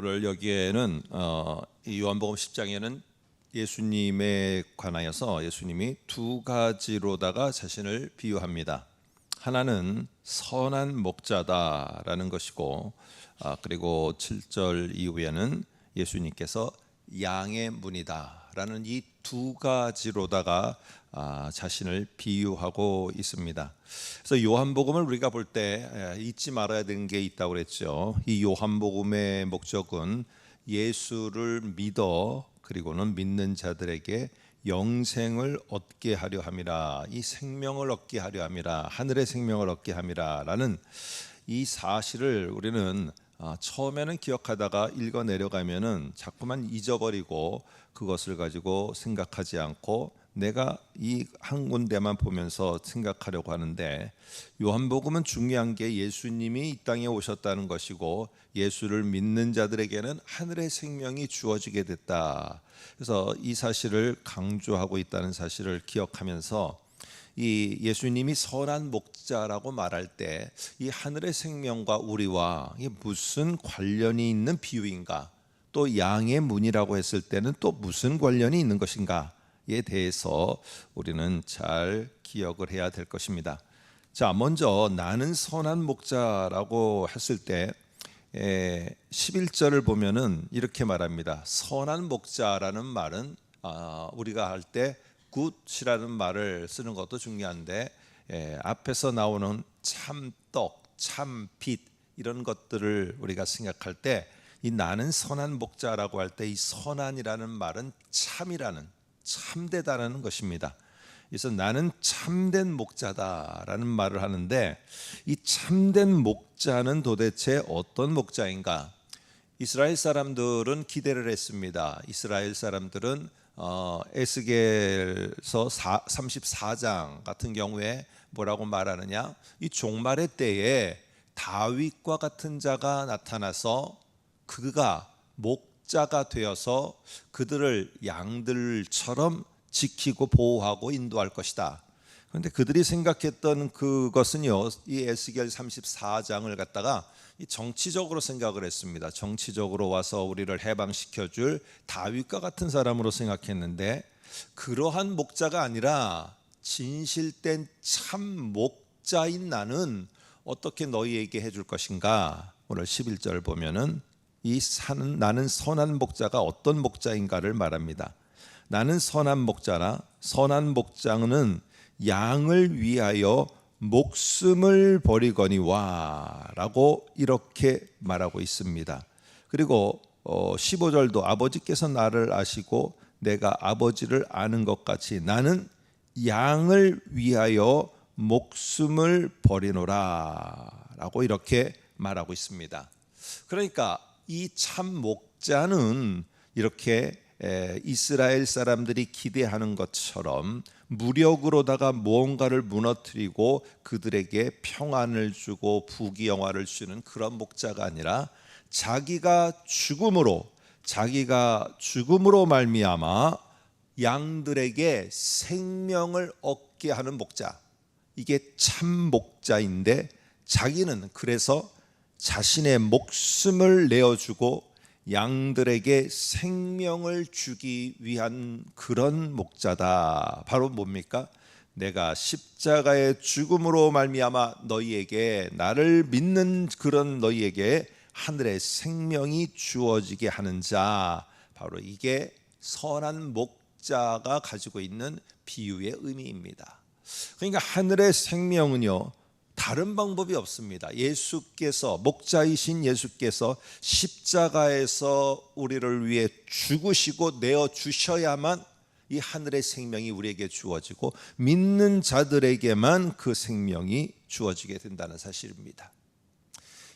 오늘 여기에는 이 요한복음 10장에는 예수님에 관하여서 예수님이 두 가지로다가 자신을 비유합니다. 하나는 선한 목자다라는 것이고, 그리고 7절 이후에는 예수님께서 양의 문이다라는 이 두 가지로다가 자신을 비유하고 있습니다. 그래서 요한복음을 우리가 볼 때 잊지 말아야 되는 게 있다고 그랬죠. 이 요한복음의 목적은 예수를 믿어 그리고는 믿는 자들에게 영생을 얻게 하려 함이라, 이 생명을 얻게 하려 함이라, 하늘의 생명을 얻게 함이라라는 이 사실을 우리는 처음에는 기억하다가 읽어 내려가면은 자꾸만 잊어버리고 그것을 가지고 생각하지 않고 내가 이 한 군데만 보면서 생각하려고 하는데, 요한복음은 중요한 게 예수님이 이 땅에 오셨다는 것이고 예수를 믿는 자들에게는 하늘의 생명이 주어지게 됐다. 그래서 이 사실을 강조하고 있다는 사실을 기억하면서 이 예수님이 선한 목자라고 말할 때 이 하늘의 생명과 우리와 이게 무슨 관련이 있는 비유인가, 또 양의 문이라고 했을 때는 또 무슨 관련이 있는 것인가에 대해서 우리는 잘 기억을 해야 될 것입니다. 자, 먼저 나는 선한 목자라고 했을 때 11절을 보면은 이렇게 말합니다. 선한 목자라는 말은 우리가 할 때 굿이라는 말을 쓰는 것도 중요한데, 앞에서 나오는 참떡, 참빛 이런 것들을 우리가 생각할 때 이 나는 선한 목자라고 할 때 이 선한이라는 말은 참이라는, 참되다라는 것입니다. 그래서 나는 참된 목자다라는 말을 하는데, 이 참된 목자는 도대체 어떤 목자인가? 이스라엘 사람들은 기대를 했습니다. 이스라엘 사람들은 에스겔서 34장 같은 경우에 뭐라고 말하느냐, 이 종말의 때에 다윗과 같은 자가 나타나서 그가 목자가 되어서 그들을 양들처럼 지키고 보호하고 인도할 것이다. 그런데 그들이 생각했던 그것은요, 이 에스겔 34장을 갖다가 정치적으로 생각을 했습니다. 정치적으로 와서 우리를 해방시켜줄 다윗과 같은 사람으로 생각했는데, 그러한 목자가 아니라 진실된 참 목자인 나는 어떻게 너희에게 해줄 것인가? 오늘 11절 보면은 나는 선한 목자가 어떤 목자인가를 말합니다. 나는 선한 목자라, 선한 목자는 양을 위하여 목숨을 버리거니와 라고 이렇게 말하고 있습니다. 그리고 15절도 아버지께서 나를 아시고 내가 아버지를 아는 것 같이 나는 양을 위하여 목숨을 버리노라 라고 이렇게 말하고 있습니다. 그러니까 이 참 목자는 이렇게 이스라엘 사람들이 기대하는 것처럼 무력으로다가 무언가를 무너뜨리고 그들에게 평안을 주고 부귀영화를 주는 그런 목자가 아니라 자기가 죽음으로 말미암아 양들에게 생명을 얻게 하는 목자, 이게 참 목자인데, 자기는 그래서 자신의 목숨을 내어주고 양들에게 생명을 주기 위한 그런 목자다. 바로 뭡니까? 내가 십자가의 죽음으로 말미암아 너희에게, 나를 믿는 그런 너희에게 하늘의 생명이 주어지게 하는 자, 바로 이게 선한 목자가 가지고 있는 비유의 의미입니다. 그러니까 하늘의 생명은요, 다른 방법이 없습니다. 예수께서, 목자이신 예수께서 십자가에서 우리를 위해 죽으시고 내어주셔야만 이 하늘의 생명이 우리에게 주어지고 믿는 자들에게만 그 생명이 주어지게 된다는 사실입니다.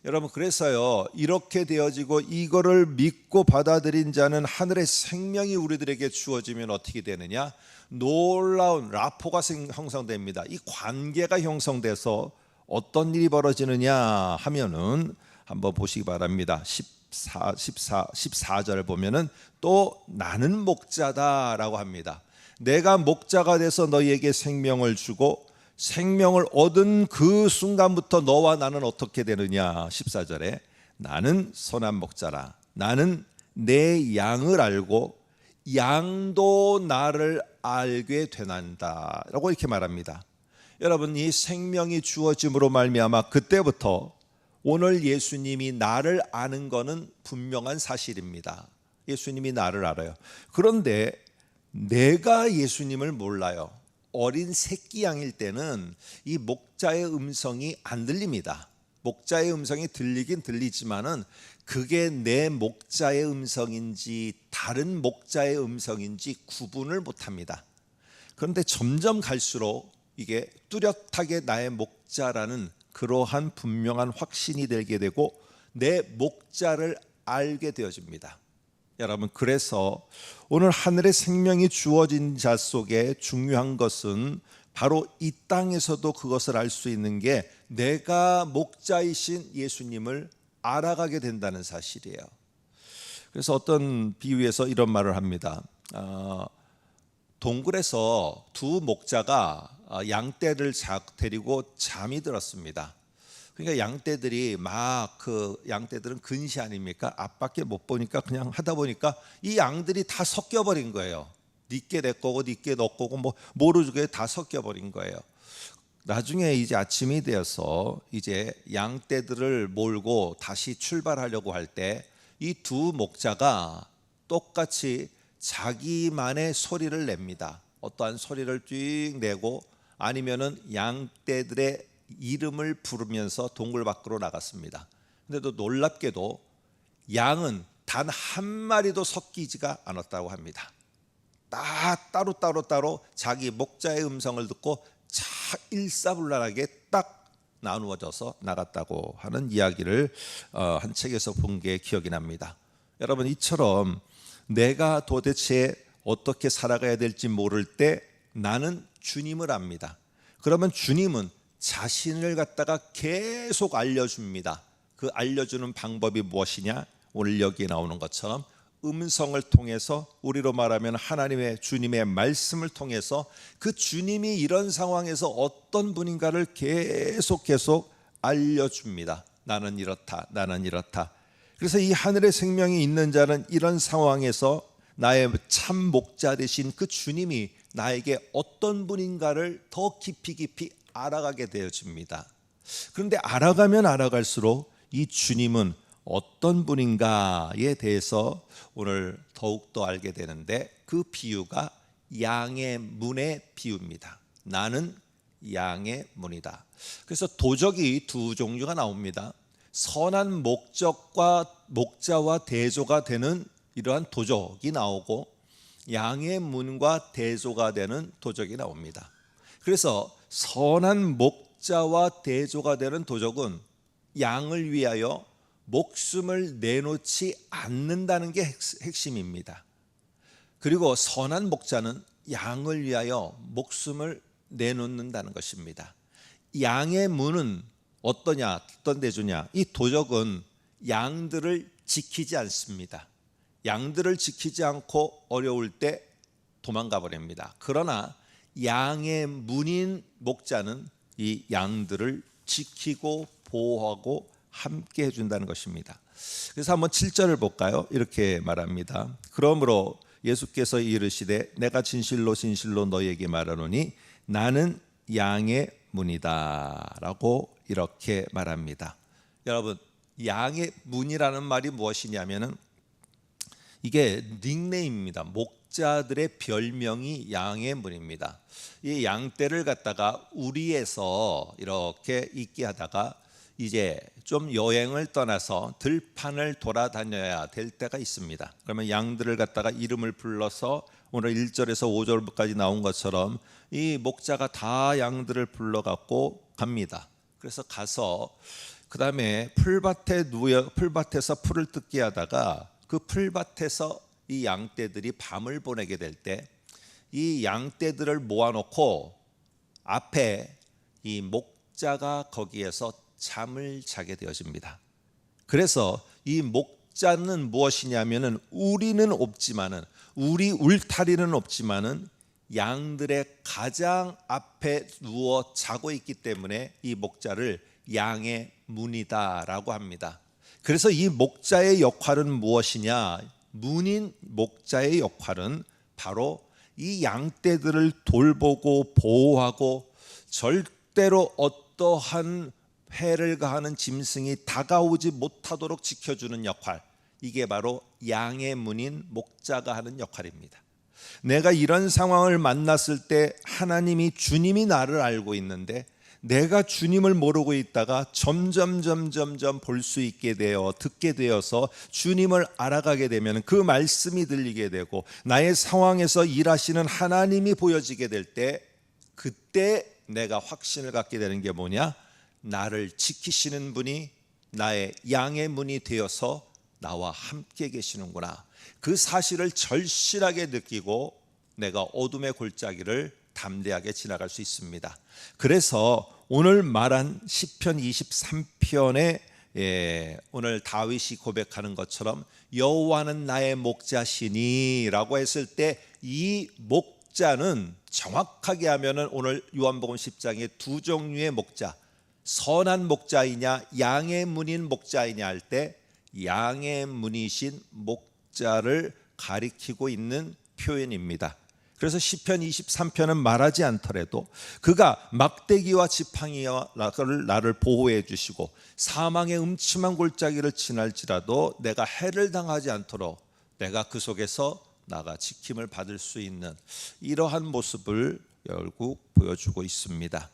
여러분, 그래서요, 이렇게 되어지고 이거를 믿고 받아들인 자는 하늘의 생명이 우리들에게 주어지면 어떻게 되느냐? 놀라운 라포가 형성됩니다. 이 관계가 형성돼서 어떤 일이 벌어지느냐 하면은 한번 보시기 바랍니다. 14절 보면은 또 나는 목자다라고 합니다. 내가 목자가 돼서 너희에게 생명을 주고 생명을 얻은 그 순간부터 너와 나는 어떻게 되느냐. 14절에 나는 선한 목자라, 나는 내 양을 알고 양도 나를 알게 되난다 라고 이렇게 말합니다. 여러분, 이 생명이 주어짐으로 말미암아 그때부터 오늘 예수님이 나를 아는 것은 분명한 사실입니다. 예수님이 나를 알아요. 그런데 내가 예수님을 몰라요. 어린 새끼 양일 때는 이 목자의 음성이 안 들립니다. 목자의 음성이 들리긴 들리지만은 그게 내 목자의 음성인지 다른 목자의 음성인지 구분을 못합니다. 그런데 점점 갈수록 이게 뚜렷하게 나의 목자라는 그러한 분명한 확신이 되게 되고 내 목자를 알게 되어집니다. 여러분, 그래서 오늘 하늘의 생명이 주어진 자 속에 중요한 것은 바로 이 땅에서도 그것을 알 수 있는 게 내가 목자이신 예수님을 알아가게 된다는 사실이에요. 그래서 어떤 비유에서 이런 말을 합니다. 동굴에서 두 목자가 양떼를 데리고 잠이 들었습니다. 그러니까 양떼들이 양떼들은 근시 아닙니까? 앞밖에 못 보니까 그냥 하다 보니까 이 양들이 다 섞여 버린 거예요. 니께 내 거고 니께 너 거고 모르게 다 섞여 버린 거예요. 나중에 이제 아침이 되어서 이제 양떼들을 몰고 다시 출발하려고 할 때 이 두 목자가 똑같이 자기만의 소리를 냅니다. 어떠한 소리를 쭉 내고 아니면은 양떼들의 이름을 부르면서 동굴 밖으로 나갔습니다. 그런데도 놀랍게도 양은 단 한 마리도 섞이지가 않았다고 합니다. 다 따로 자기 목자의 음성을 듣고 일사불란하게 딱 나누어져서 나갔다고 하는 이야기를 한 책에서 본 게 기억이 납니다. 여러분, 이처럼 내가 도대체 어떻게 살아가야 될지 모를 때 나는 주님을 압니다. 그러면 주님은 자신을 갖다가 계속 알려줍니다. 그 알려주는 방법이 무엇이냐? 오늘 여기에 나오는 것처럼 음성을 통해서, 우리로 말하면 하나님의 주님의 말씀을 통해서 그 주님이 이런 상황에서 어떤 분인가를 계속 알려줍니다. 나는 이렇다, 나는 이렇다. 그래서 이 하늘의 생명이 있는 자는 이런 상황에서 나의 참 목자 되신 그 주님이 나에게 어떤 분인가를 더 깊이 알아가게 되어집니다. 그런데 알아가면 알아갈수록 이 주님은 어떤 분인가에 대해서 오늘 더욱더 알게 되는데, 그 비유가 양의 문의 비유입니다. 나는 양의 문이다. 그래서 도적이 두 종류가 나옵니다. 선한 목자와 대조가 되는 이러한 도적이 나오고, 양의 문과 대조가 되는 도적이 나옵니다. 그래서 선한 목자와 대조가 되는 도적은 양을 위하여 목숨을 내놓지 않는다는 게 핵심입니다. 그리고 선한 목자는 양을 위하여 목숨을 내놓는다는 것입니다. 양의 문은 어떤 대조냐? 이 도적은 양들을 지키지 않습니다. 양들을 지키지 않고 어려울 때 도망가 버립니다. 그러나 양의 문인 목자는 이 양들을 지키고 보호하고 함께 해준다는 것입니다. 그래서 한번 7절을 볼까요? 이렇게 말합니다. 그러므로 예수께서 이르시되 내가 진실로 너희에게 말하노니 나는 양의 문이다 라고 이렇게 말합니다. 여러분, 양의 문이라는 말이 무엇이냐면은 이게 닉네임입니다. 목자들의 별명이 양의 문입니다. 이 양떼를 갖다가 우리에서 이렇게 있게 하다가 이제 좀 여행을 떠나서 들판을 돌아다녀야 될 때가 있습니다. 그러면 양들을 갖다가 이름을 불러서 오늘 1절에서 5절까지 나온 것처럼 이 목자가 다 양들을 불러갖고 갑니다. 그래서 가서 그 다음에 풀밭에서 풀을 뜯게 하다가 그 풀밭에서 이 양떼들이 밤을 보내게 될 때 이 양떼들을 모아놓고 앞에 이 목자가 거기에서 잠을 자게 되어집니다. 그래서 이 목자는 무엇이냐면은 우리는 없지만은, 우리 울타리는 없지만은 양들의 가장 앞에 누워 자고 있기 때문에 이 목자를 양의 문이다라고 합니다. 그래서 이 목자의 역할은 무엇이냐? 문인 목자의 역할은 바로 이 양떼들을 돌보고 보호하고 절대로 어떠한 해를 가하는 짐승이 다가오지 못하도록 지켜주는 역할, 이게 바로 양의 문인 목자가 하는 역할입니다. 내가 이런 상황을 만났을 때 하나님이, 주님이 나를 알고 있는데 내가 주님을 모르고 있다가 점점 볼 수 있게 되어 듣게 되어서 주님을 알아가게 되면 그 말씀이 들리게 되고 나의 상황에서 일하시는 하나님이 보여지게 될 때, 그때 내가 확신을 갖게 되는 게 뭐냐? 나를 지키시는 분이 나의 양의 문이 되어서 나와 함께 계시는구나. 그 사실을 절실하게 느끼고 내가 어둠의 골짜기를 담대하게 지나갈 수 있습니다. 그래서 오늘 말한 시편 23편에 오늘 다윗이 고백하는 것처럼 여호와는 나의 목자시니 라고 했을 때, 이 목자는 정확하게 하면은 오늘 요한복음 10장에 두 종류의 목자, 선한 목자이냐 양의 문인 목자이냐 할 때 양의 문이신 목자를 가리키고 있는 표현입니다. 그래서 시편 23편은 말하지 않더라도 그가 막대기와 지팡이와 나를 보호해 주시고 사망의 음침한 골짜기를 지날지라도 내가 해를 당하지 않도록 내가 그 속에서 나가 지킴을 받을 수 있는 이러한 모습을 결국 보여주고 있습니다.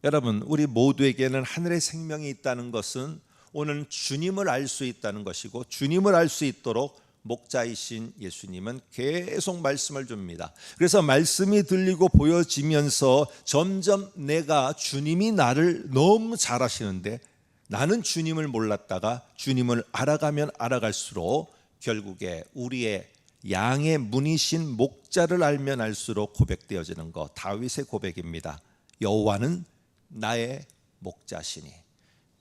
여러분, 우리 모두에게는 하늘의 생명이 있다는 것은 오늘 주님을 알 수 있다는 것이고, 주님을 알 수 있도록 목자이신 예수님은 계속 말씀을 줍니다. 그래서 말씀이 들리고 보여지면서 점점 내가, 주님이 나를 너무 잘 아시는데 나는 주님을 몰랐다가 주님을 알아가면 알아갈수록 결국에 우리의 양의 문이신 목자를 알면 알수록 고백되어지는 것, 다윗의 고백입니다. 여호와는 나의 목자시니,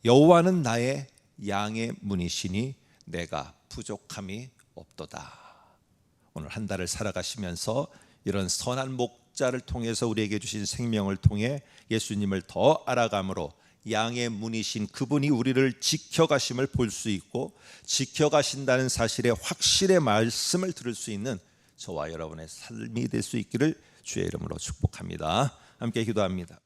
여호와는 나의 양의 문이시니 내가 부족함이 없도다. 오늘 한 달을 살아가시면서 이런 선한 목자를 통해서 우리에게 주신 생명을 통해 예수님을 더 알아감으로 양의 문이신 그분이 우리를 지켜가심을 볼 수 있고, 지켜가신다는 사실의 확실의 말씀을 들을 수 있는 저와 여러분의 삶이 될 수 있기를 주의 이름으로 축복합니다. 함께 기도합니다.